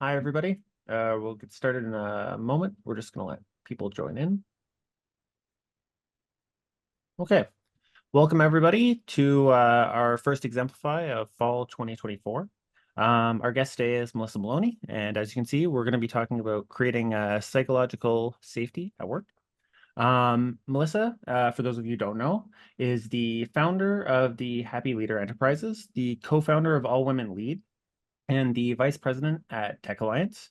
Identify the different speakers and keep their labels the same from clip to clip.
Speaker 1: Hi, everybody. We'll get started in a moment. We're just going to let people join in. Okay. Welcome, everybody, to our first Exemplify of fall 2024. Our guest today is Melissa Maloney, and as you can see, we're going to be talking about creating psychological safety at work. Melissa, for those of you who don't know, is the founder of the Happy Leader Enterprises, the co-founder of All Women Lead, and the vice president at TechAlliance.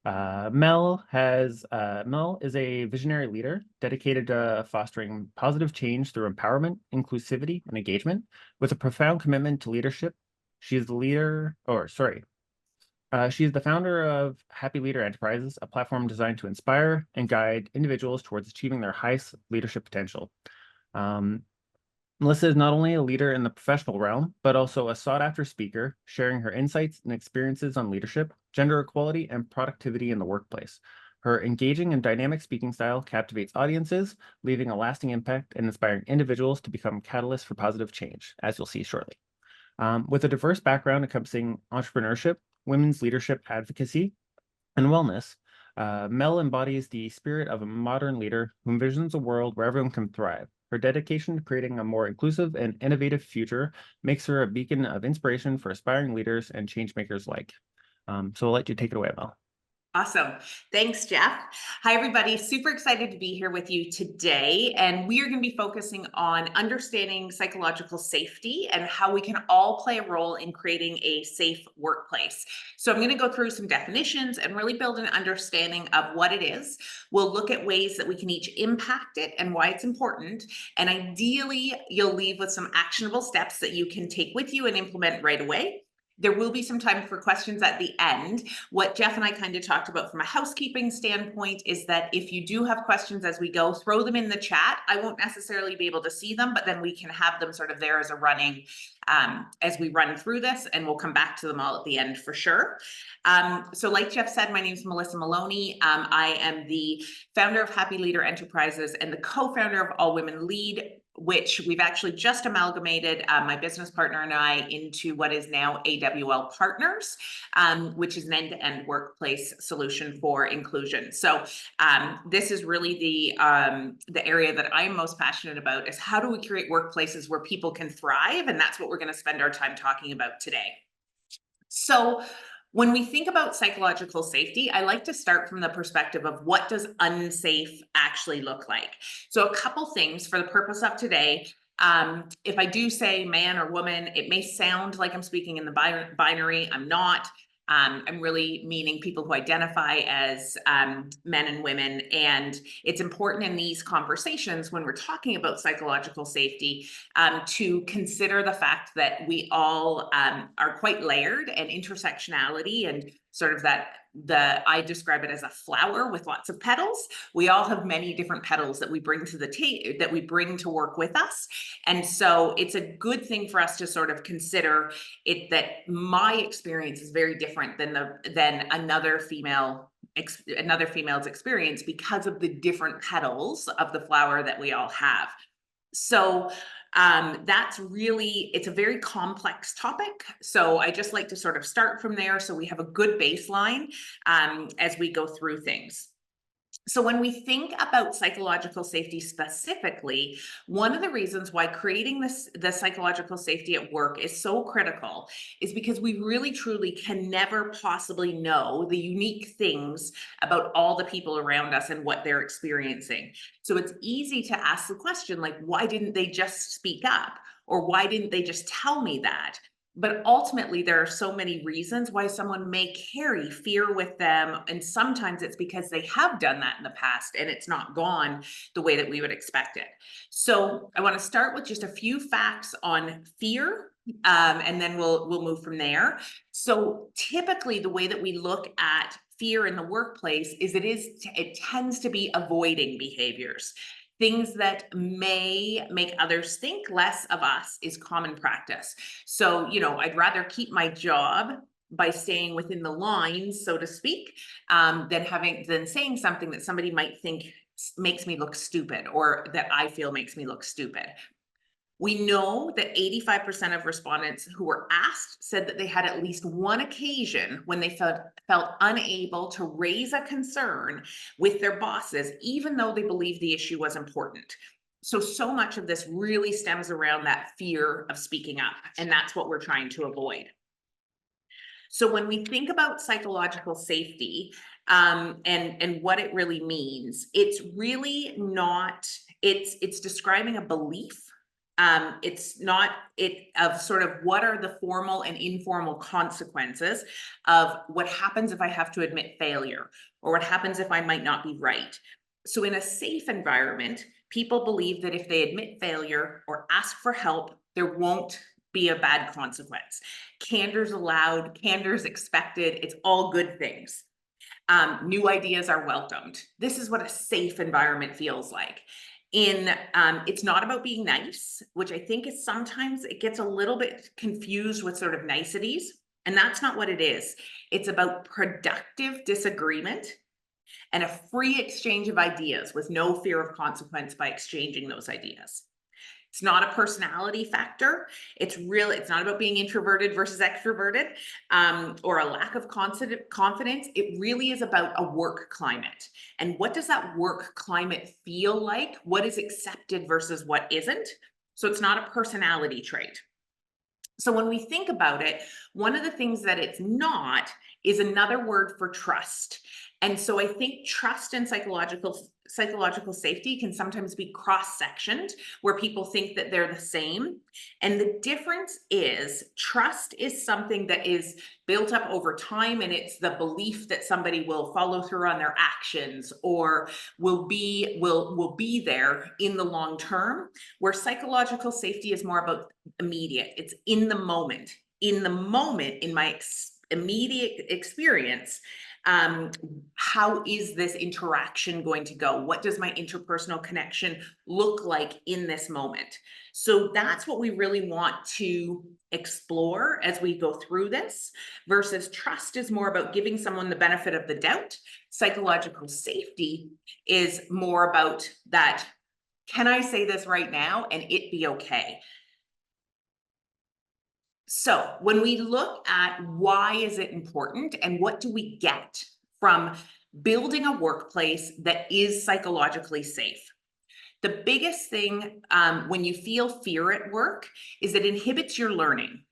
Speaker 1: Mel is a visionary leader dedicated to fostering positive change through empowerment, inclusivity, and engagement with a profound commitment to leadership. She is she is the founder of Happy Leader Enterprises, a platform designed to inspire and guide individuals towards achieving their highest leadership potential. Melissa is not only a leader in the professional realm, but also a sought-after speaker, sharing her insights and experiences on leadership, gender equality, and productivity in the workplace. Her engaging and dynamic speaking style captivates audiences, leaving a lasting impact and inspiring individuals to become catalysts for positive change, as you'll see shortly. With a diverse background encompassing entrepreneurship, women's leadership advocacy, and wellness, Mel embodies the spirit of a modern leader who envisions a world where everyone can thrive. Her dedication to creating a more inclusive and innovative future makes her a beacon of inspiration for aspiring leaders and change makers alike. So I'll let you take it away, Mel.
Speaker 2: Awesome. Thanks, Jeff. Hi, everybody. Super excited to be here with you today. And we are going to be focusing on understanding psychological safety and how we can all play a role in creating a safe workplace. So I'm going to go through some definitions and really build an understanding of what it is. We'll look at ways that we can each impact it and why it's important. And ideally, you'll leave with some actionable steps that you can take with you and implement right away. There will be some time for questions at the end. What Jeff and I kind of talked about from a housekeeping standpoint is that if you do have questions as we go, throw them in the chat. I won't necessarily be able to see them, but then we can have them sort of there as a running as we run through this, and we'll come back to them all at the end for sure. So like Jeff said, my name is Melissa Maloney. I am the founder of Happy Leader Enterprises and the co-founder of All Women Lead, which we've actually just amalgamated, my business partner and I, into what is now AWL Partners, which is an end-to-end workplace solution for inclusion. So this is really the area that I'm most passionate about, is how do we create workplaces where people can thrive? And that's what we're going to spend our time talking about today. So when we think about psychological safety, I like to start from the perspective of what does unsafe actually look like? So a couple things for the purpose of today. If I do say man or woman, it may sound like I'm speaking in the binary. I'm not. I'm really meaning people who identify as men and women. And it's important in these conversations when we're talking about psychological safety to consider the fact that we all are quite layered, and intersectionality and sort of I describe it as a flower with lots of petals. We all have many different petals that we bring to that we bring to work with us. And so it's a good thing for us to sort of consider it, that my experience is very different than another female's experience because of the different petals of the flower that we all have. So it's a very complex topic. So I just like to sort of start from there so we have a good baseline as we go through things. So when we think about psychological safety specifically, one of the reasons why creating the psychological safety at work is so critical is because we really truly can never possibly know the unique things about all the people around us and what they're experiencing. So it's easy to ask the question, like, why didn't they just speak up? Or why didn't they just tell me that? But ultimately, there are so many reasons why someone may carry fear with them. And sometimes it's because they have done that in the past and it's not gone the way that we would expect it. So I want to start with just a few facts on fear, and then we'll move from there. So typically, the way that we look at fear in the workplace is it tends to be avoiding behaviors. Things that may make others think less of us is common practice. So, I'd rather keep my job by staying within the lines, so to speak, than saying something that somebody might think makes me look stupid, or that I feel makes me look stupid. We know that 85% of respondents who were asked said that they had at least one occasion when they felt unable to raise a concern with their bosses, even though they believed the issue was important. So much of this really stems around that fear of speaking up, and that's what we're trying to avoid. So when we think about psychological safety, and what it really means, it's really not. It's describing a belief. It's not it of sort of what are the formal and informal consequences of what happens if I have to admit failure, or what happens if I might not be right. So in a safe environment, people believe that if they admit failure or ask for help, there won't be a bad consequence. Candor's allowed, candor's expected, it's all good things. New ideas are welcomed. This is what a safe environment feels like. It's not about being nice, which I think is sometimes it gets a little bit confused with sort of niceties, and that's not what it is. It's about productive disagreement and a free exchange of ideas with no fear of consequence by exchanging those ideas. It's not a personality factor. It's not about being introverted versus extroverted, or a lack of confidence. It really is about a work climate. And what does that work climate feel like? What is accepted versus what isn't? So it's not a personality trait. So when we think about it, one of the things that it's not is another word for trust. And so I think trust and psychological safety can sometimes be cross-sectioned, where people think that they're the same. And the difference is trust is something that is built up over time, and it's the belief that somebody will follow through on their actions, or will be there in the long term, where psychological safety is more about immediate. It's in the moment. In the moment, in my immediate experience, how is this interaction going to go? What does my interpersonal connection look like in this moment? So that's what we really want to explore as we go through this, versus trust is more about giving someone the benefit of the doubt. Psychological safety is more about that. Can I say this right now and it be okay? So when we look at why is it important and what do we get from building a workplace that is psychologically safe? The biggest thing, when you feel fear at work, is it inhibits your learning.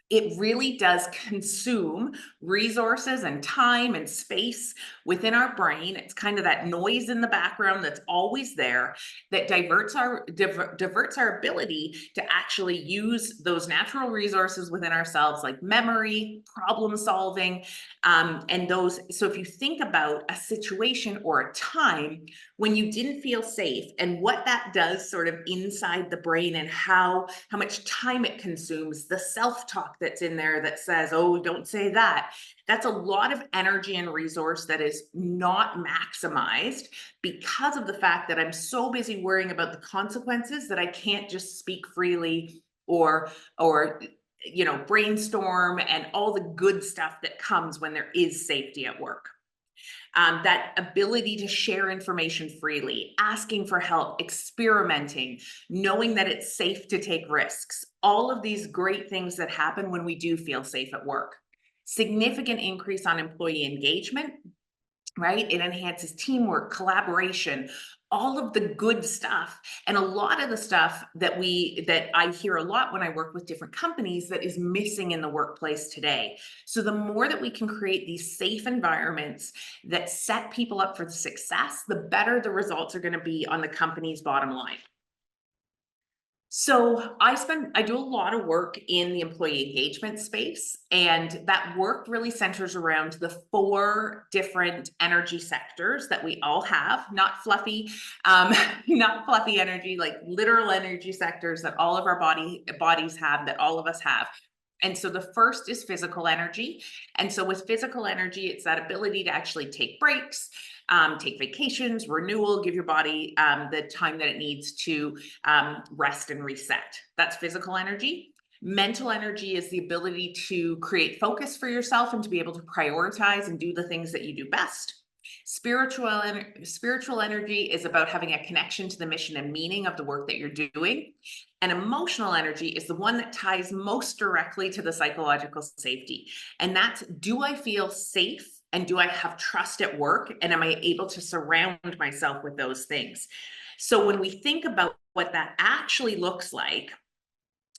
Speaker 2: It really does consume resources and time and space within our brain. It's kind of that noise in the background that's always there, that diverts our ability to actually use those natural resources within ourselves, like memory, problem solving, and those. So if you think about a situation or a time when you didn't feel safe, and what that does sort of inside the brain, and how much time it consumes, the self-talk that's in there that says, oh, don't say that. That's a lot of energy and resource that is not maximized because of the fact that I'm so busy worrying about the consequences that I can't just speak freely, or brainstorm and all the good stuff that comes when there is safety at work. That ability to share information freely, asking for help, experimenting, knowing that it's safe to take risks, all of these great things that happen when we do feel safe at work. Significant increase on employee engagement, right? It enhances teamwork, collaboration, all of the good stuff. And a lot of the stuff that I hear a lot when I work with different companies that is missing in the workplace today. So the more that we can create these safe environments that set people up for success, the better the results are going to be on the company's bottom line. So I do a lot of work in the employee engagement space, and that work really centers around the 4 different energy sectors that we all have, not fluffy, not fluffy energy, like literal energy sectors that all of our bodies have, that all of us have. And so the first is physical energy. And so with physical energy, it's that ability to actually take breaks, take vacations, renewal, give your body the time that it needs to rest and reset. That's physical energy. Mental energy is the ability to create focus for yourself and to be able to prioritize and do the things that you do best. Spiritual energy is about having a connection to the mission and meaning of the work that you're doing. And emotional energy is the one that ties most directly to the psychological safety. And that's, do I feel safe? And do I have trust at work? And am I able to surround myself with those things? So when we think about what that actually looks like,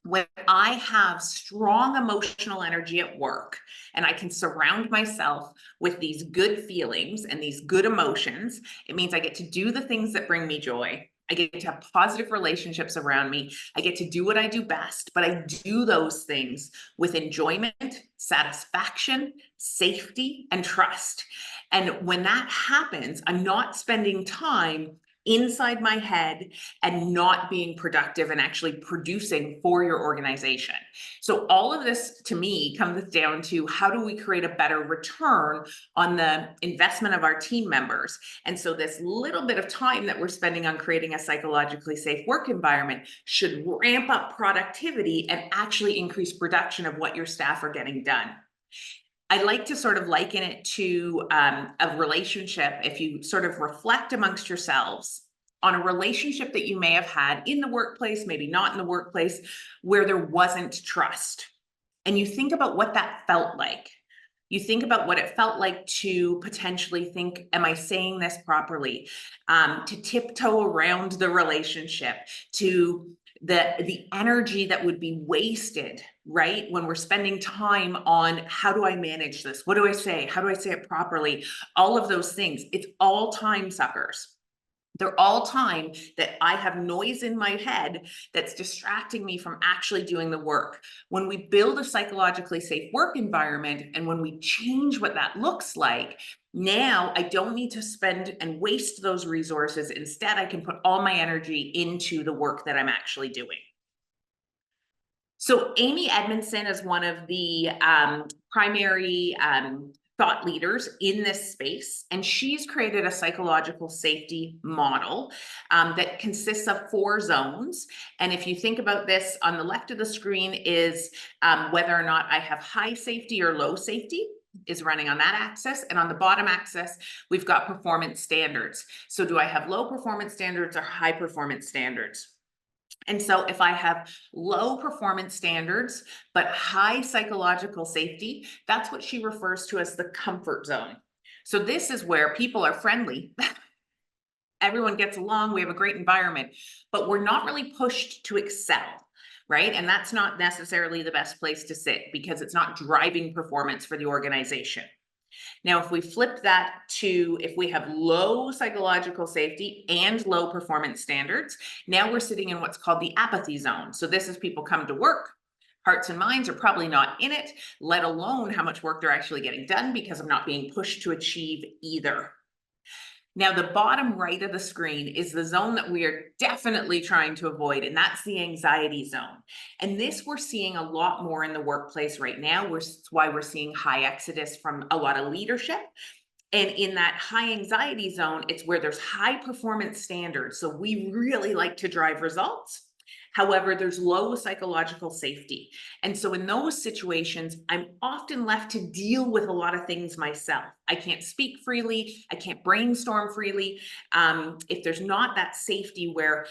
Speaker 2: when I have strong emotional energy at work and I can surround myself with these good feelings and these good emotions, it means I get to do the things that bring me joy. I get to have positive relationships around me. I get to do what I do best, but I do those things with enjoyment, satisfaction, safety, and trust. And when that happens, I'm not spending time inside my head and not being productive and actually producing for your organization. So all of this to me comes down to, how do we create a better return on the investment of our team members? And so this little bit of time that we're spending on creating a psychologically safe work environment should ramp up productivity and actually increase production of what your staff are getting done. I like to sort of liken it to a relationship. If you sort of reflect amongst yourselves on a relationship that you may have had in the workplace, maybe not in the workplace, where there wasn't trust, and you think about what that felt like. You think about what it felt like to potentially think, am I saying this properly? To tiptoe around the relationship, to the energy that would be wasted, right? When we're spending time on, how do I manage this? What do I say? How do I say it properly? All of those things. It's all time suckers. They're all time that I have noise in my head that's distracting me from actually doing the work. When we build a psychologically safe work environment and when we change what that looks like, now I don't need to spend and waste those resources. Instead, I can put all my energy into the work that I'm actually doing. So Amy Edmondson is one of the primary thought leaders in this space, and she's created a psychological safety model that consists of 4 zones. And if you think about this, on the left of the screen is whether or not I have high safety or low safety is running on that axis. And on the bottom axis, we've got performance standards. So do I have low performance standards or high performance standards? And so if I have low performance standards, but high psychological safety, that's what she refers to as the comfort zone. So this is where people are friendly. Everyone gets along. We have a great environment, but we're not really pushed to excel, right? And that's not necessarily the best place to sit because it's not driving performance for the organization. Now, if we flip that to, if we have low psychological safety and low performance standards, now we're sitting in what's called the apathy zone. So this is people come to work, hearts and minds are probably not in it, let alone how much work they're actually getting done because I'm not being pushed to achieve either. Now, the bottom right of the screen is the zone that we are definitely trying to avoid, and that's the anxiety zone. And this we're seeing a lot more in the workplace right now. That's why we're seeing high exodus from a lot of leadership. And in that high anxiety zone, it's where there's high performance standards. So we really like to drive results. However, there's low psychological safety. And so in those situations, I'm often left to deal with a lot of things myself. I can't speak freely. I can't brainstorm freely. If there's not that safety where,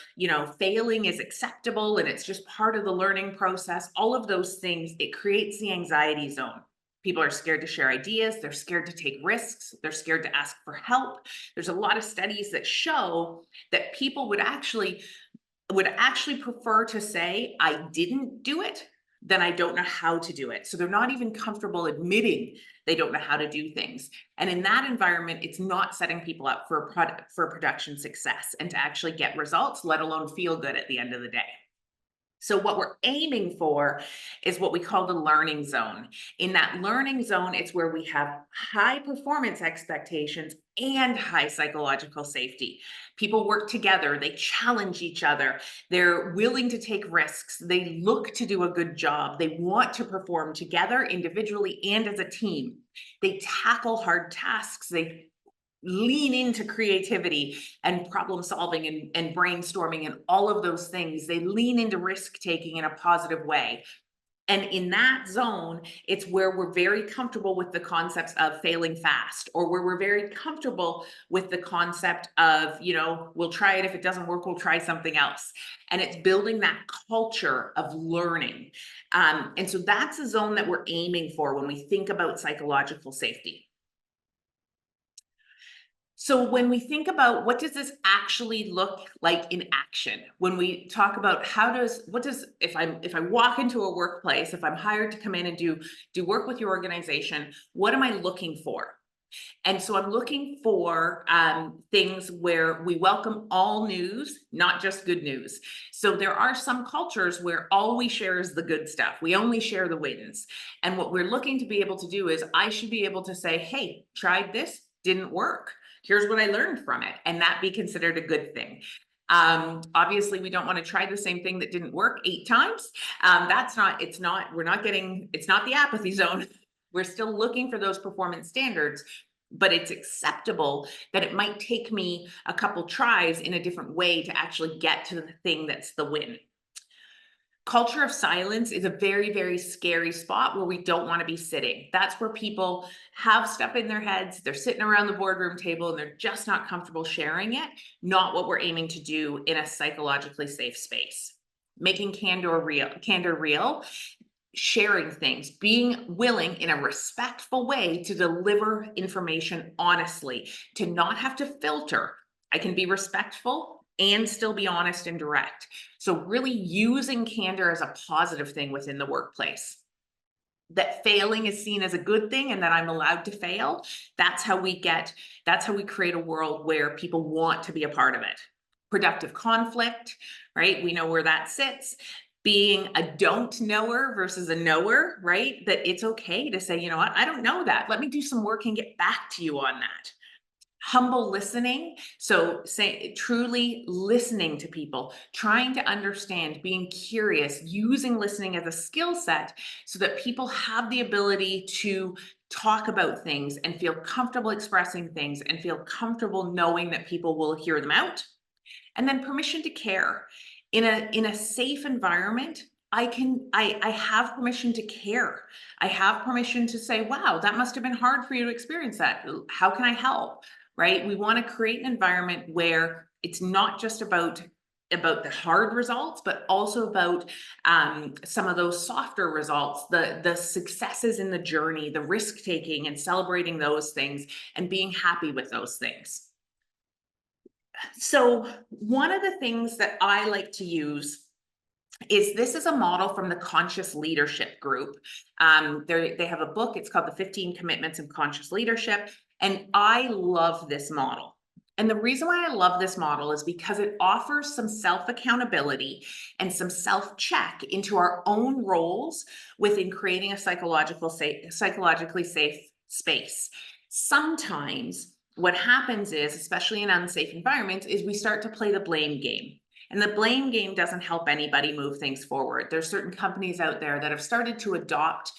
Speaker 2: failing is acceptable and it's just part of the learning process, all of those things, it creates the anxiety zone. People are scared to share ideas. They're scared to take risks. They're scared to ask for help. There's a lot of studies that show that people would actually prefer to say, I didn't do it, than I don't know how to do it. So they're not even comfortable admitting they don't know how to do things. And in that environment, it's not setting people up for production success and to actually get results, let alone feel good at the end of the day. So what we're aiming for is what we call the learning zone. In that learning zone, it's where we have high performance expectations and high psychological safety. People work together, they challenge each other, they're willing to take risks, they look to do a good job, they want to perform together individually and as a team. They tackle hard tasks, they lean into creativity and problem solving and brainstorming and all of those things. They lean into risk taking in a positive way. And in that zone, it's where we're very comfortable with the concepts of failing fast, or where we're very comfortable with the concept of, we'll try it. If it doesn't work, we'll try something else. And it's building that culture of learning. And so that's a zone that we're aiming for when we think about psychological safety. So when we think about what does this actually look like in action, when we talk about if I walk into a workplace, if I'm hired to come in and do work with your organization, what am I looking for? And so I'm looking for things where we welcome all news, not just good news. So there are some cultures where all we share is the good stuff. We only share the wins. And what we're looking to be able to do is I should be able to say, hey, tried this, didn't work. Here's what I learned from it. And that be considered a good thing. Obviously we don't want to try the same thing that didn't work 8 times. It's not the apathy zone. We're still looking for those performance standards, but it's acceptable that it might take me a couple tries in a different way to actually get to the thing that's the win. Culture of silence is a very, very scary spot where we don't want to be sitting. That's where people have stuff in their heads. They're sitting around the boardroom table and they're just not comfortable sharing it. Not what we're aiming to do in a psychologically safe space. Making candor real, sharing things, being willing in a respectful way to deliver information honestly, to not have to filter. I can be respectful and still be honest and direct. So really using candor as a positive thing within the workplace. That failing is seen as a good thing and that I'm allowed to fail. That's how we create a world where people want to be a part of it. Productive conflict, right? We know where that sits. Being a don't knower versus a knower, right? That it's okay to say, you know what, I don't know that. Let me do some work and get back to you on that. Humble listening. So truly listening to people, trying to understand, being curious, using listening as a skill set so that people have the ability to talk about things and feel comfortable expressing things and feel comfortable knowing that people will hear them out. And then permission to care. In a safe environment, I have permission to care. I have permission to say, wow, that must have been hard for you to experience that. How can I help? Right? We want to create an environment where it's not just about the hard results, but also about some of those softer results, the successes in the journey, the risk taking and celebrating those things and being happy with those things. So one of the things that I like to use is this is a model from the Conscious Leadership Group. They have a book, it's called The 15 Commitments of Conscious Leadership, and I love this model. And the reason why I love this model is because it offers some self-accountability and some self-check into our own roles within creating a psychologically safe space. Sometimes what happens is, especially in unsafe environments, is we start to play the blame game. And the blame game doesn't help anybody move things forward. There's certain companies out there that have started to adopt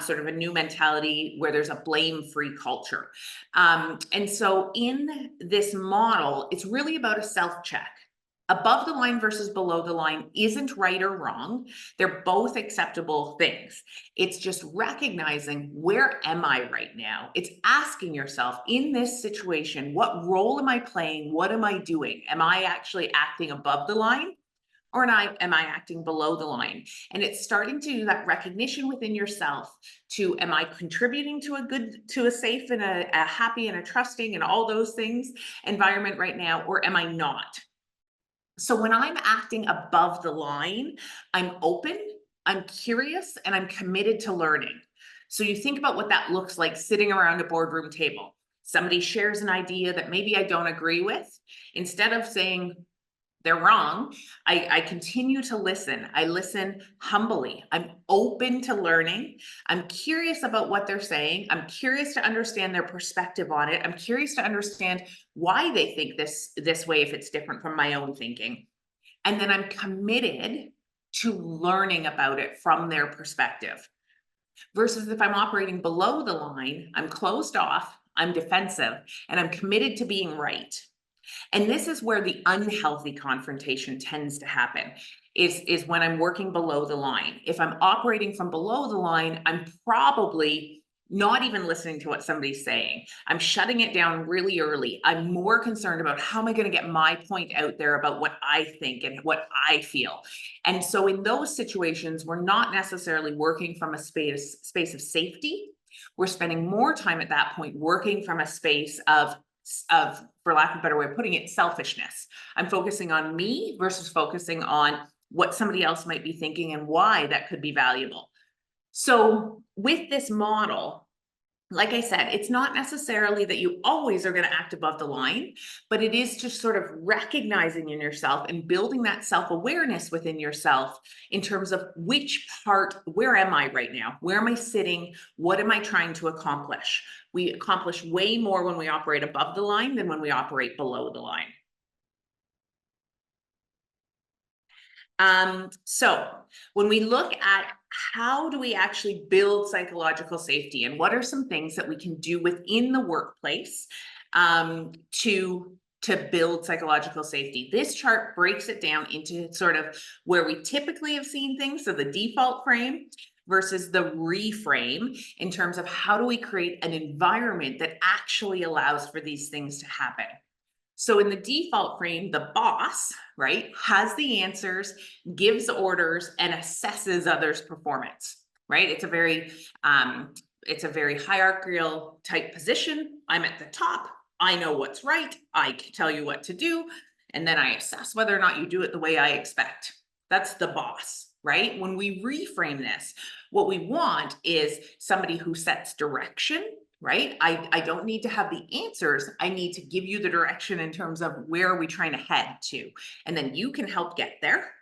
Speaker 2: sort of a new mentality where there's a blame-free culture. And so in this model, it's really about a self-check. Above the line versus below the line isn't right or wrong. They're both acceptable things. It's just recognizing, where am I right now? It's asking yourself, in this situation, what role am I playing? What am I doing? Am I actually acting above the line? Or am I acting below the line? And it's starting to do that recognition within yourself to, am I contributing to a safe and a happy and a trusting and all those things environment right now, or am I not? So when I'm acting above the line, I'm open, I'm curious, and I'm committed to learning. So you think about what that looks like sitting around a boardroom table. Somebody shares an idea that maybe I don't agree with. Instead of saying, they're wrong, I continue to listen. I listen humbly. I'm open to learning. I'm curious about what they're saying. I'm curious to understand their perspective on it. I'm curious to understand why they think this way if it's different from my own thinking. And then I'm committed to learning about it from their perspective. Versus if I'm operating below the line, I'm closed off, I'm defensive, and I'm committed to being right. And this is where the unhealthy confrontation tends to happen, is when I'm working below the line. If I'm operating from below the line, I'm probably not even listening to what somebody's saying. I'm shutting it down really early. I'm more concerned about how am I going to get my point out there about what I think and what I feel. And so in those situations, we're not necessarily working from a space of safety. We're spending more time at that point working from a space of, for lack of a better way of putting it, selfishness. I'm focusing on me versus focusing on what somebody else might be thinking and why that could be valuable. So with this model, like I said, it's not necessarily that you always are going to act above the line, but it is just sort of recognizing in yourself and building that self-awareness within yourself in terms of which part, where am I right now? Where am I sitting? What am I trying to accomplish? We accomplish way more when we operate above the line than when we operate below the line. So when we look at how do we actually build psychological safety and what are some things that we can do within the workplace to build psychological safety, this chart breaks it down into sort of where we typically have seen things. So the default frame versus the reframe in terms of how do we create an environment that actually allows for these things to happen. So in the default frame, the boss, right, has the answers, gives orders, and assesses others' performance, right? It's a very hierarchical type position. I'm at the top. I know what's right. I can tell you what to do. And then I assess whether or not you do it the way I expect. That's the boss, right? When we reframe this, what we want is somebody who sets direction, right? I don't need to have the answers. I need to give you the direction in terms of where are we trying to head to, and then you can help get there.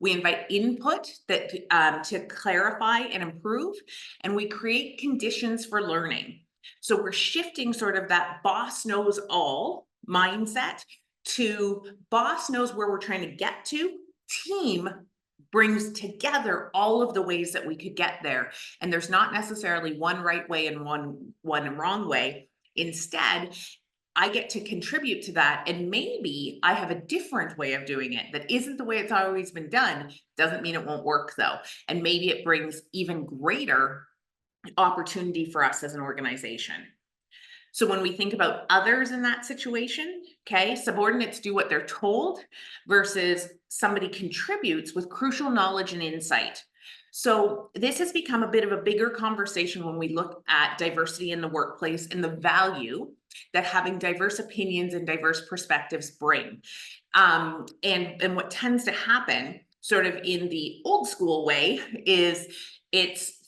Speaker 2: We invite input that to clarify and improve, and we create conditions for learning. So we're shifting sort of that boss knows all mindset to boss knows where we're trying to get to. Team brings together all of the ways that we could get there. And there's not necessarily one right way and one wrong way. Instead, I get to contribute to that. And maybe I have a different way of doing it that isn't the way it's always been done. Doesn't mean it won't work though. And maybe it brings even greater opportunity for us as an organization. So when we think about others in that situation, okay, subordinates do what they're told versus somebody contributes with crucial knowledge and insight. So this has become a bit of a bigger conversation when we look at diversity in the workplace and the value that having diverse opinions and diverse perspectives bring. And what tends to happen sort of in the old school way is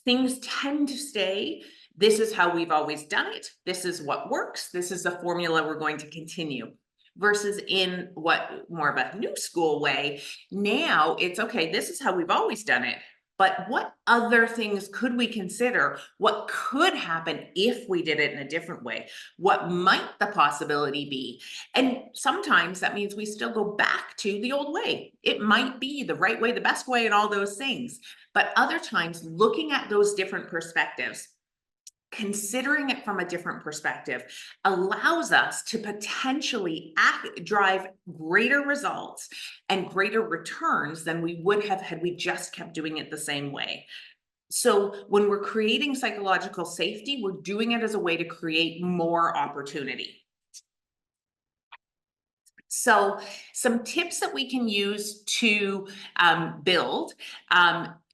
Speaker 2: things tend to stay. This is how we've always done it. This is what works. This is the formula we're going to continue. Versus in what more of a new school way, now it's okay, this is how we've always done it. But what other things could we consider? What could happen if we did it in a different way? What might the possibility be? And sometimes that means we still go back to the old way. It might be the right way, the best way, and all those things. But other times, looking at those different perspectives, considering it from a different perspective allows us to potentially drive greater results and greater returns than we would have had we just kept doing it the same way. So when we're creating psychological safety, we're doing it as a way to create more opportunity. So some tips that we can use to build.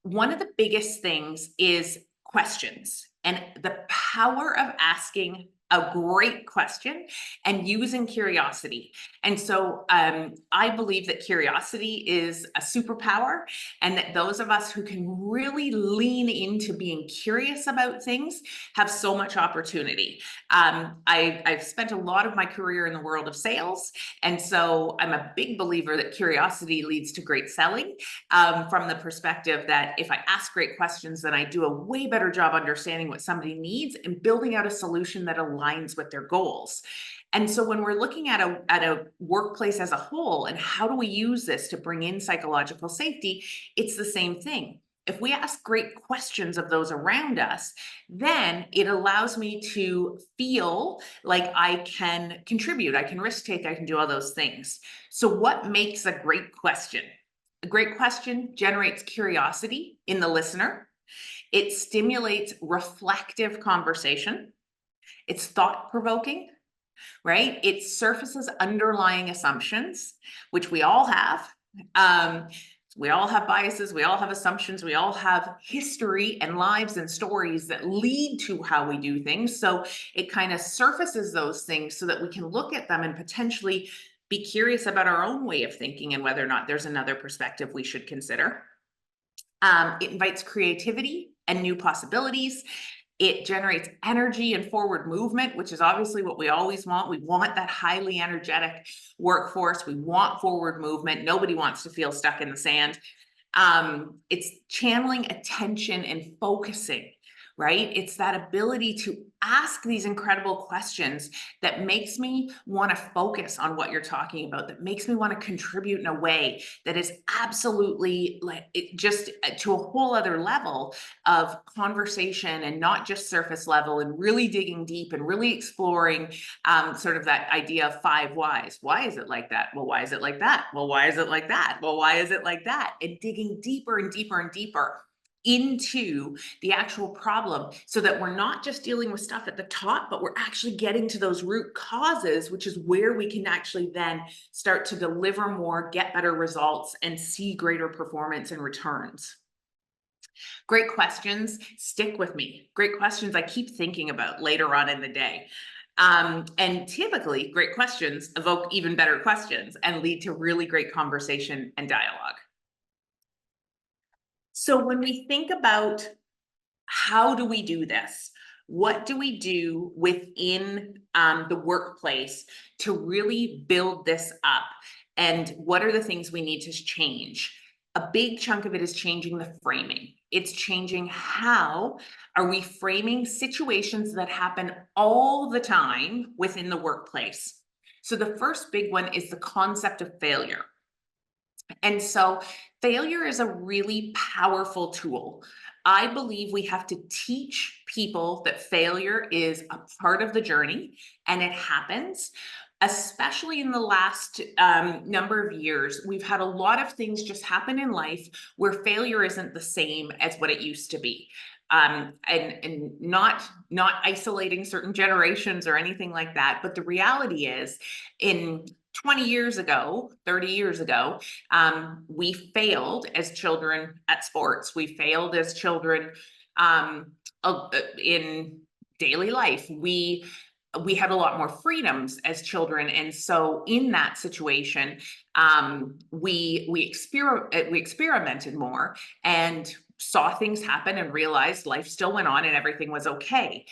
Speaker 2: One of the biggest things is questions and the power of asking a great question and using curiosity. And so I believe that curiosity is a superpower, and that those of us who can really lean into being curious about things have so much opportunity. I've spent a lot of my career in the world of sales, and so I'm a big believer that curiosity leads to great selling, from the perspective that if I ask great questions, then I do a way better job understanding what somebody needs and building out a solution that aligns with their goals. And so when we're looking at a workplace as a whole and how do we use this to bring in psychological safety, it's the same thing. If we ask great questions of those around us, then it allows me to feel like I can contribute, I can risk take, I can do all those things. So, what makes a great question? A great question generates curiosity in the listener. It stimulates reflective conversation. It's thought provoking, right? It surfaces underlying assumptions, which we all have. Um, we all have biases, we all have assumptions, we all have history and lives and stories that lead to how we do things. So it kind of surfaces those things so that we can look at them and potentially be curious about our own way of thinking and whether or not there's another perspective we should consider. It invites creativity and new possibilities. It generates energy and forward movement, which is obviously what we always want. We want that highly energetic workforce. We want forward movement. Nobody wants to feel stuck in the sand. It's channeling attention and focusing, right? It's that ability to ask these incredible questions that makes me want to focus on what you're talking about, that makes me want to contribute in a way that is absolutely like it just to a whole other level of conversation and not just surface level, and really digging deep and really exploring sort of that idea of 5 whys. Why is it like that? Well, why is it like that? Well, why is it like that? Well, why is it like that? And digging deeper and deeper and deeper into the actual problem so that we're not just dealing with stuff at the top, but we're actually getting to those root causes, which is where we can actually then start to deliver more, get better results, and see greater performance and returns. Great questions stick with me. Great questions I keep thinking about later on in the day. And typically, great questions evoke even better questions and lead to really great conversation and dialogue. So when we think about how do we do this, what do we do within the workplace to really build this up? And what are the things we need to change? A big chunk of it is changing the framing. It's changing how are we framing situations that happen all the time within the workplace. So the first big one is the concept of failure. And so failure is a really powerful tool. I believe we have to teach people that failure is a part of the journey and it happens. Especially in the last number of years, we've had a lot of things just happen in life where failure isn't the same as what it used to be. And not isolating certain generations or anything like that, but the reality is, in 20 years ago, 30 years ago, we failed as children at sports. We failed as children in daily life. We had a lot more freedoms as children, and so in that situation, we experimented more and saw things happen and realized life still went on and everything was okay.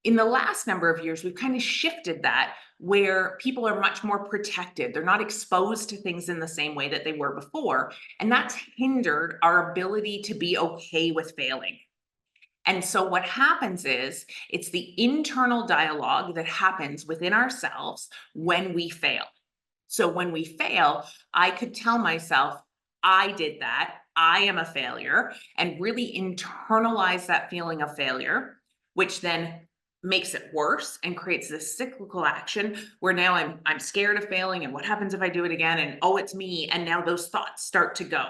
Speaker 2: In the last number of years, we've kind of shifted that where people are much more protected. They're not exposed to things in the same way that they were before. And that's hindered our ability to be okay with failing. And so what happens is it's the internal dialogue that happens within ourselves when we fail. So when we fail, I could tell myself, I did that. I am a failure, and really internalize that feeling of failure, which then makes it worse and creates this cyclical action where now I'm scared of failing, and what happens if I do it again, and oh, it's me, and now those thoughts start to go.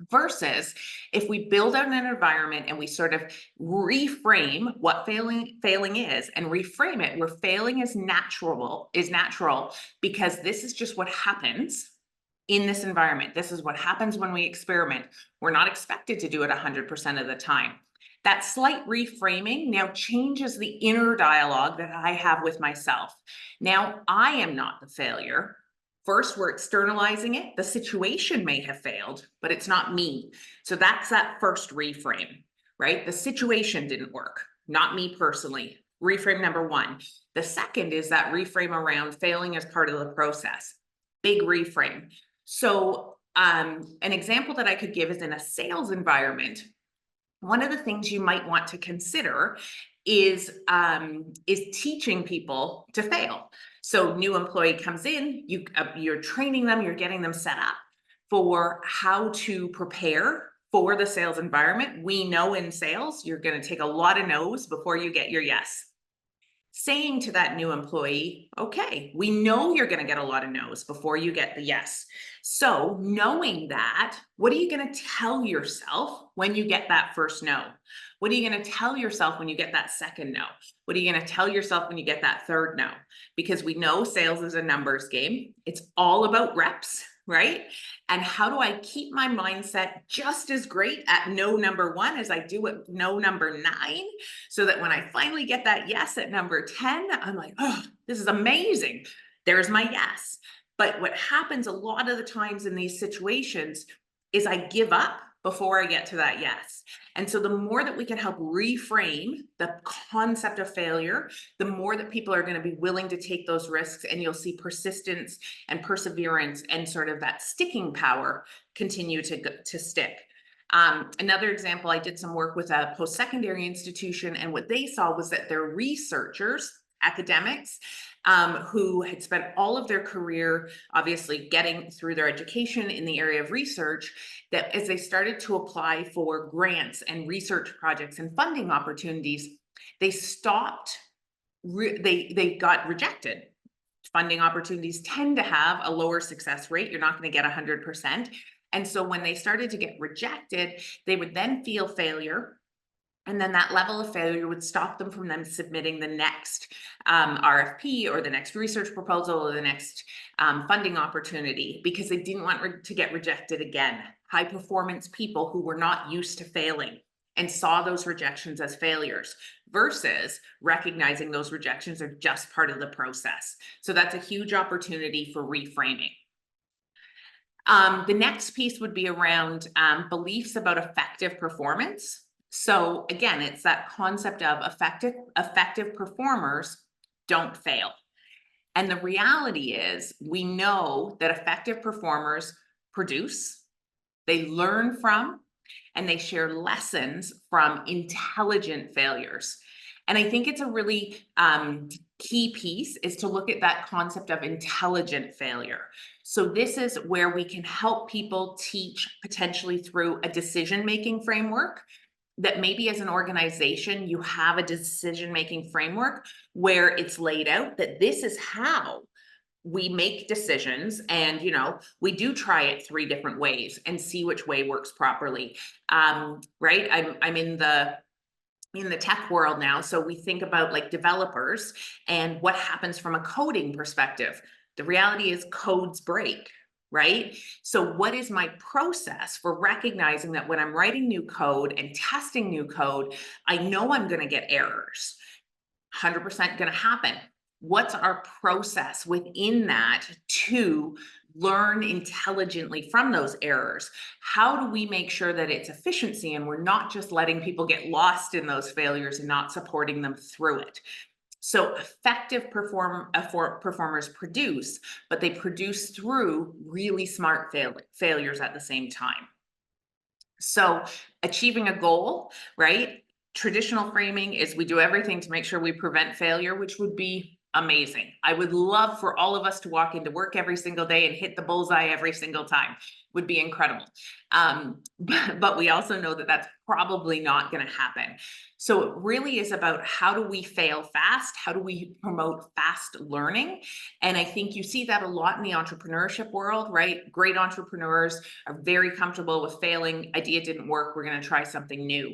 Speaker 2: Versus if we build out an environment and we sort of reframe what failing is, and reframe it where failing is natural because this is just what happens in this environment. This is what happens when we experiment. We're not expected to do it 100% of the time. That slight reframing now changes the inner dialogue that I have with myself. Now I am not the failure. First, we're externalizing it. The situation may have failed, but it's not me. So that's that first reframe, right? The situation didn't work, not me personally. Reframe number one. The second is that reframe around failing as part of the process. Big reframe. So an example that I could give is in a sales environment. One of the things you might want to consider is teaching people to fail. So new employee comes in, you're training them, you're getting them set up for how to prepare for the sales environment. We know in sales, you're going to take a lot of no's before you get your yes. Saying to that new employee, okay, we know you're going to get a lot of no's before you get the yes. So knowing that, what are you going to tell yourself when you get that first no? What are you going to tell yourself when you get that second no? What are you going to tell yourself when you get that third no? Because we know sales is a numbers game. It's all about reps, right? And how do I keep my mindset just as great at no number 1 as I do at no number 9? So that when I finally get that yes at number 10, I'm like, oh, this is amazing. There's my yes. But what happens a lot of the times in these situations is I give up before I get to that yes. And so the more that we can help reframe the concept of failure, the more that people are going to be willing to take those risks, and you'll see persistence and perseverance and sort of that sticking power continue to stick. Another example, I did some work with a post-secondary institution, and what they saw was that their researchers, academics, who had spent all of their career obviously getting through their education in the area of research, that as they started to apply for grants and research projects and funding opportunities, they stopped, they got rejected. Funding opportunities tend to have a lower success rate. You're not going to get 100%. And so when they started to get rejected, they would then feel failure. And then that level of failure would stop them from them submitting the next RFP or the next research proposal or the next funding opportunity, because they didn't want to get rejected again. High performance people who were not used to failing and saw those rejections as failures, versus recognizing those rejections are just part of the process. So that's a huge opportunity for reframing. The next piece would be around beliefs about effective performance. So again, it's that concept of effective performers don't fail. And the reality is, we know that effective performers produce, they learn from, and they share lessons from intelligent failures. And I think it's a really key piece is to look at that concept of intelligent failure. So this is where we can help people teach potentially through a decision-making framework, that maybe as an organization, you have a decision-making framework where it's laid out that this is how we make decisions, and we do try it 3 different ways and see which way works properly. Right? I'm in the tech world now, so we think about like developers and what happens from a coding perspective. The reality is codes break, right? So what is my process for recognizing that when I'm writing new code and testing new code, I know I'm going to get errors? 100% going to happen. What's our process within that to learn intelligently from those errors? How do we make sure that it's efficiency and we're not just letting people get lost in those failures and not supporting them through it? So effective performers produce, but they produce through really smart failures at the same time. So achieving a goal, right? Traditional framing is we do everything to make sure we prevent failure, which would be amazing. I would love for all of us to walk into work every single day and hit the bullseye every single time. Would be incredible. But we also know that that's probably not going to happen. So it really is about, how do we fail fast? How do we promote fast learning? And I think you see that a lot in the entrepreneurship world, right? Great entrepreneurs are very comfortable with failing. Idea didn't work, we're going to try something new.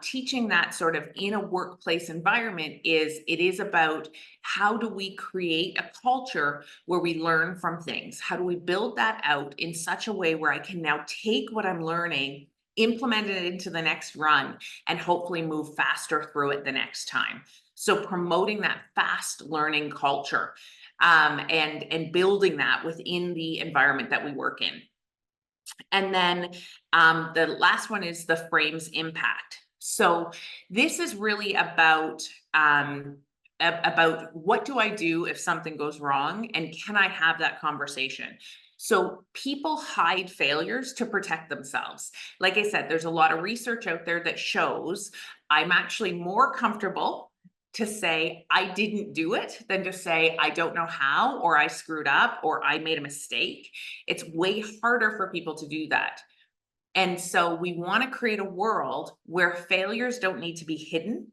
Speaker 2: Teaching that sort of in a workplace environment it is about, how do we create a culture where we learn from things? How do we build that out in such a way where I can now take what I'm learning, implement it into the next run, and hopefully move faster through it the next time? So promoting that fast learning culture, and building that within the environment that we work in. And then the last one is the frame's impact. So this is really about what do I do if something goes wrong, and can I have that conversation? So people hide failures to protect themselves. Like I said, there's a lot of research out there that shows I'm actually more comfortable to say I didn't do it than to say I don't know how, or I screwed up, or I made a mistake. It's way harder for people to do that. And so we want to create a world where failures don't need to be hidden,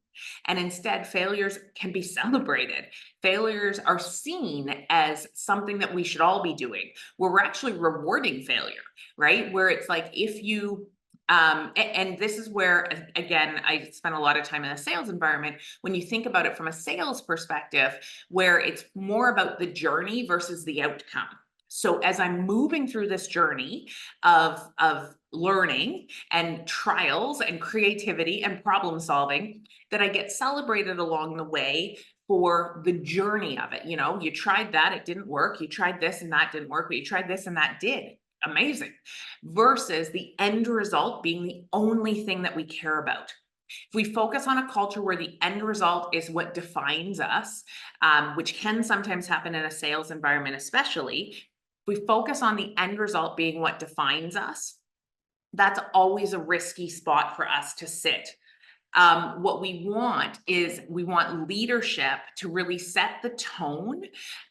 Speaker 2: and instead failures can be celebrated. Failures are seen as something that we should all be doing, where we're actually rewarding failure, right? Where it's like, if you and this is where, again, I spent a lot of time in a sales environment. When you think about it from a sales perspective, where it's more about the journey versus the outcome. So as I'm moving through this journey of learning and trials and creativity and problem solving, that I get celebrated along the way for the journey of it. You know, you tried that, it didn't work. You tried this and that didn't work, but you tried this and that did. Amazing. Versus the end result being the only thing that we care about. If we focus on a culture where the end result is what defines us, which can sometimes happen in a sales environment, especially, if we focus on the end result being what defines us, that's always a risky spot for us to sit. What we want is, we want leadership to really set the tone,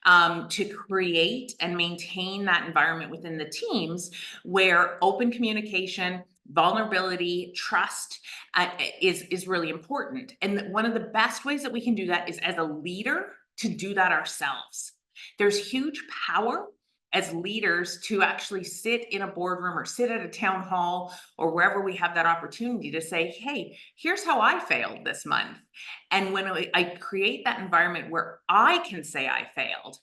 Speaker 2: to create and maintain that environment within the teams where open communication, vulnerability, trust is really important. And one of the best ways that we can do that is as a leader to do that ourselves. There's huge power as leaders to actually sit in a boardroom or sit at a town hall or wherever we have that opportunity to say, hey, here's how I failed this month. And when I create that environment where I can say I failed,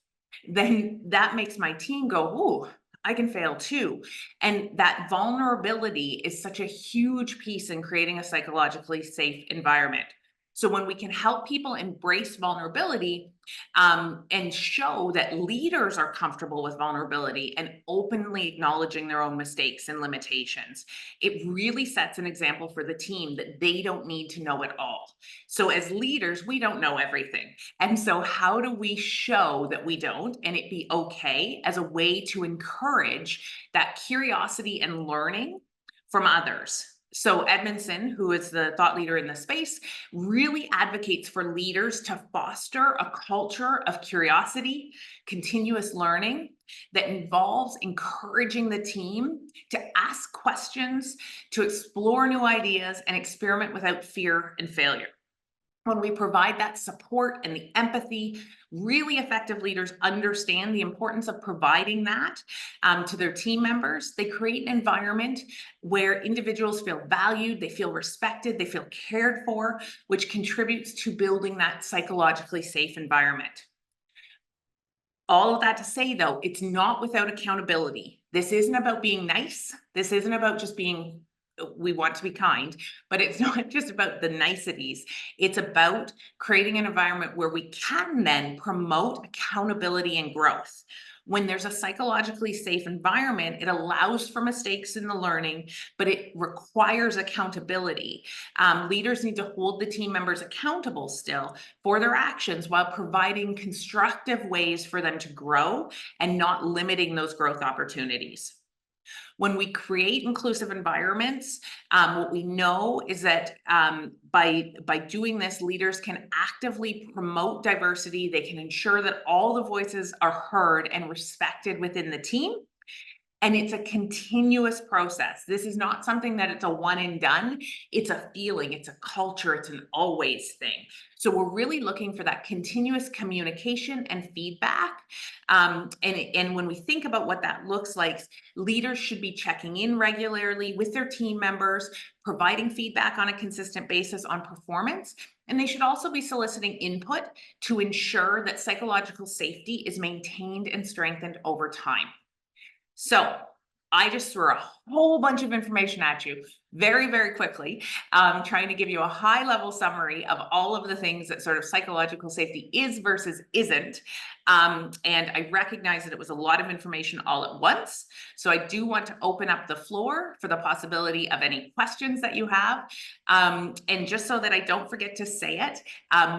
Speaker 2: then that makes my team go, ooh, I can fail too. And that vulnerability is such a huge piece in creating a psychologically safe environment. So when we can help people embrace vulnerability, and show that leaders are comfortable with vulnerability and openly acknowledging their own mistakes and limitations, it really sets an example for the team that they don't need to know it all. So as leaders, we don't know everything. And so how do we show that we don't, and it be okay, as a way to encourage that curiosity and learning from others? So Edmondson, who is the thought leader in the space, really advocates for leaders to foster a culture of curiosity, continuous learning that involves encouraging the team to ask questions, to explore new ideas, and experiment without fear and failure. When we provide that support and the empathy, really effective leaders understand the importance of providing that to their team members. They create an environment where individuals feel valued, they feel respected, they feel cared for, which contributes to building that psychologically safe environment. All of that to say, though, it's not without accountability. This isn't about being nice. This isn't about just being, we want to be kind, but it's not just about the niceties. It's about creating an environment where we can then promote accountability and growth. When there's a psychologically safe environment, it allows for mistakes in the learning, but it requires accountability. Leaders need to hold the team members accountable still for their actions while providing constructive ways for them to grow and not limiting those growth opportunities. When we create inclusive environments, what we know is that by doing this, leaders can actively promote diversity. They can ensure that all the voices are heard and respected within the team. And it's a continuous process. This is not something that it's a one and done. It's a feeling, it's a culture, it's an always thing. So we're really looking for that continuous communication and feedback. And when we think about what that looks like, leaders should be checking in regularly with their team members, providing feedback on a consistent basis on performance. And they should also be soliciting input to ensure that psychological safety is maintained and strengthened over time. So I just threw a whole bunch of information at you very, very quickly, trying to give you a high level summary of all of the things that sort of psychological safety is versus isn't. And I recognize that it was a lot of information all at once. So I do want to open up the floor for the possibility of any questions that you have. And just so that I don't forget to say it,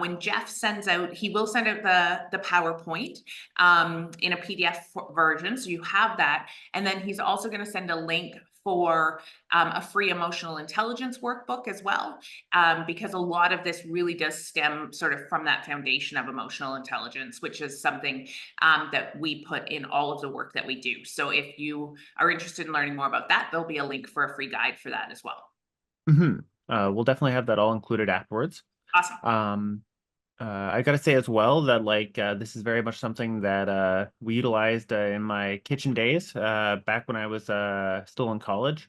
Speaker 2: when Jeff sends out, he will send out the PowerPoint in a PDF version. So you have that. And then he's also going to send a link for a free emotional intelligence workbook as well, because a lot of this really does stem sort of from that foundation of emotional intelligence, which is something that we put in all of the work that we do. So if you are interested in learning more about that, there'll be a link for a free guide for that as well.
Speaker 1: Hmm. We'll definitely have that all included afterwards.
Speaker 2: Awesome.
Speaker 1: Um, I gotta say as well that this is very much something that we utilized in my kitchen days back when I was still in college.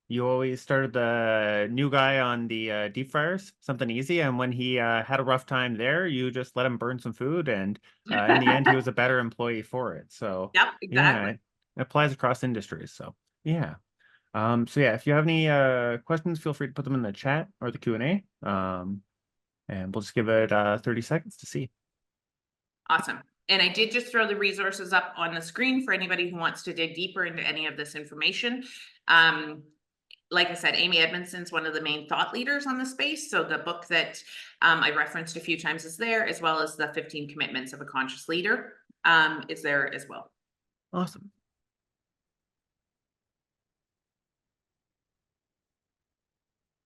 Speaker 1: You always started the new guy on the deep fryers, something easy, and when he had a rough time there, you just let him burn some food, and in the end, he was a better employee for it. So
Speaker 2: Yep,
Speaker 1: yeah,
Speaker 2: exactly.
Speaker 1: it applies across industries. So yeah. So yeah, if you have any questions, feel free to put them in the chat or the Q&A. And we'll just give it 30 seconds to see.
Speaker 2: Awesome. And I did just throw the resources up on the screen for anybody who wants to dig deeper into any of this information. Like I said, Amy Edmondson's one of the main thought leaders on the space. So the book that I referenced a few times is there, as well as the 15 Commitments of a Conscious Leader is there as well.
Speaker 1: Awesome.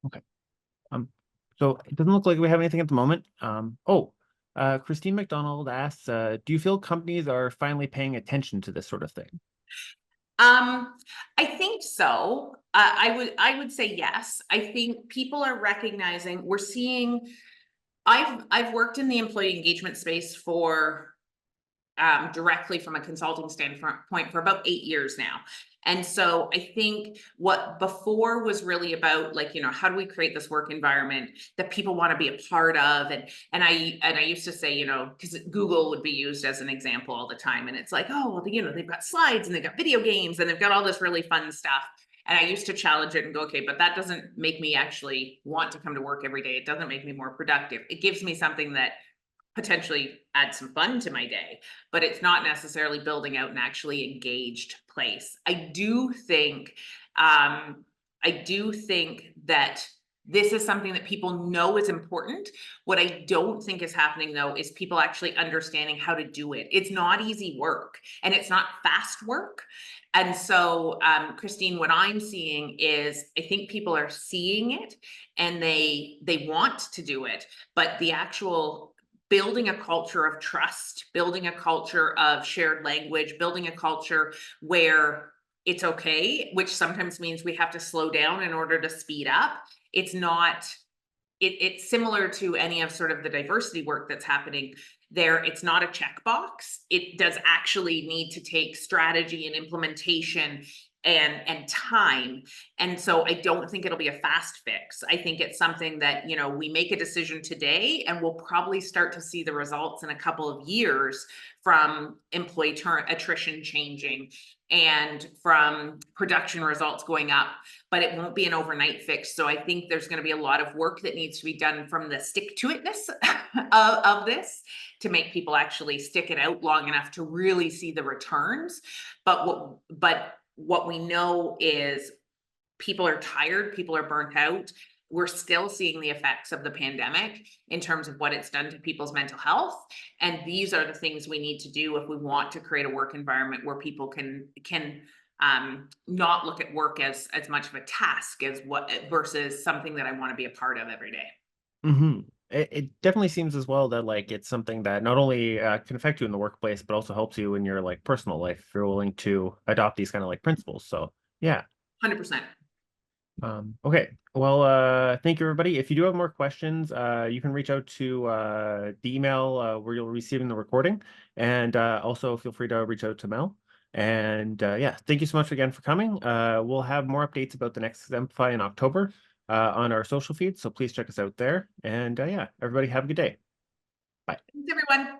Speaker 1: Okay. So it doesn't look like we have anything at the moment. Christine McDonald asks, do you feel companies are finally paying attention to this sort of thing?
Speaker 2: I think so. I would say yes. I think people are recognizing, we're seeing, I've worked in the employee engagement space for directly from a consulting standpoint for about 8 years now. And so I think what before was really about, like, how do we create this work environment that people want to be a part of? And I used to say, because Google would be used as an example all the time. And it's like, oh, well, they've got slides and they've got video games and they've got all this really fun stuff. And I used to challenge it and go, okay, but that doesn't make me actually want to come to work every day. It doesn't make me more productive. It gives me something that potentially add some fun to my day, but it's not necessarily building out an actually engaged place. I do think that this is something that people know is important. What I don't think is happening though is people actually understanding how to do it. It's not easy work and it's not fast work. And so, Christine, what I'm seeing is I think people are seeing it and they want to do it, but the actual building a culture of trust, building a culture of shared language, building a culture where it's okay, which sometimes means we have to slow down in order to speed up. It's not, it's similar to any of sort of the diversity work that's happening there. It's not a checkbox. It does actually need to take strategy and implementation and time. And so I don't think it'll be a fast fix. I think it's something that, we make a decision today and we'll probably start to see the results in a couple of years from employee attrition changing and from production results going up, but it won't be an overnight fix. So I think there's going to be a lot of work that needs to be done from the stick to itness of this to make people actually stick it out long enough to really see the returns. But what we know is people are tired, people are burnt out. We're still seeing the effects of the pandemic in terms of what it's done to people's mental health. And these are the things we need to do if we want to create a work environment where people can not look at work as much of a task as what versus something that I want to be a part of every day.
Speaker 1: Mm-hmm. It definitely seems as well that it's something that not only can affect you in the workplace, but also helps you in your personal life if you're willing to adopt these kind of principles. So yeah.
Speaker 2: 100%.
Speaker 1: Okay. Well, thank you, everybody. If you do have more questions, you can reach out to the email where you'll be receiving the recording. And also feel free to reach out to Mel. And yeah, thank you so much again for coming. We'll have more updates about the next Exemplify in October on our social feed. So please check us out there. And yeah, everybody have a good day. Bye.
Speaker 2: Thanks, everyone.